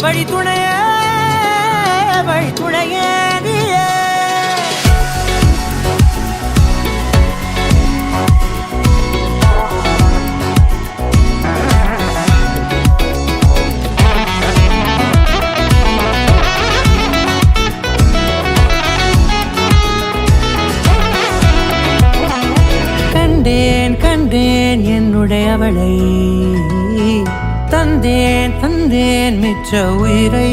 வழி துணையே வழி துணையே நீயே. கண்டேன் கண்டேன் என்னுடையவளை, தந்தேன் தந்தேன் மிச்ச உயிரை.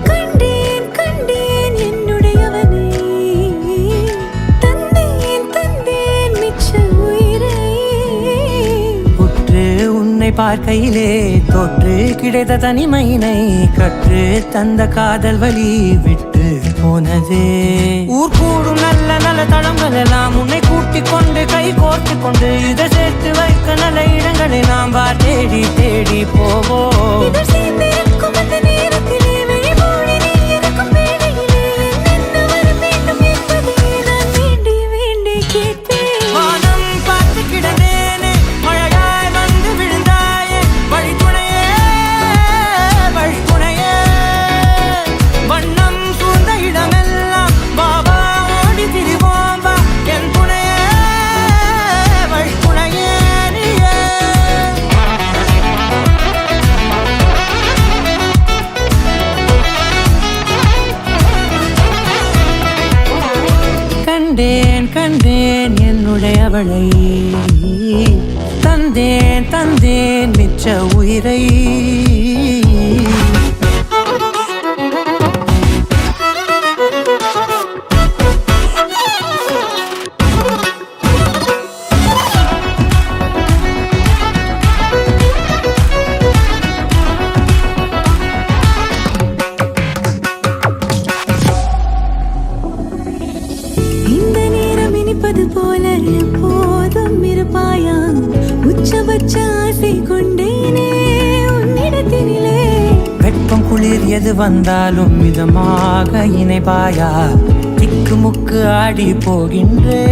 கண்டேன் கண்டேன் என்னுடையவனை, தந்தேன் தந்தேன் மிச்ச உயிரை. உற்று உன்னை பார்க்கையிலே தோற்று கிடைத்த தனிமையினை கற்று தந்த காதல் வழி விட்டு போனதே. ஊர் கூடும் நல்ல நல்ல தளங்கள் எல்லாம் உன்னை கூட்டிக் கொண்டு கை கோர்த்து கொண்டு இதை சேர்த்து வைக்க நல்ல இடங்களை நாம் தேடி தேடி போவோம். இதழ் சேர்ந்திருக்கும் அந்த நேரத்திலே விழிமூடி நீ இருக்கும் வேளையிலே என்ன வர வேண்டும் என்பதை நான் வேண்டி வேண்டி கேட்பேன். வானம் பார்த்து கிடந்தேனே மழையாய் வந்து விழுந்தாயே வழி துணையே வழி துணையே. வண்ணம் சூழ்ந்த இடமெல்லாம் பாபா ஓடி திரிவோம் வா என் துணையே வழி துணையே நீயே. கண்டேன் கண்டேன் என்னுடையவளை, தந்தேன் தந்தேன் மிச்ச உயிரை. இந்த நேரம் இனிப்பது போல எப்போதும் இருப்பாயா, உச்சபட்ச ஆசை கொண்டேனே உன்னிடத்தினிலே. வெப்பம் குளிர் எது வந்தாலும் மிதமாக இணைப்பாயா, திக்கு முக்கு ஆடி போகின்றே.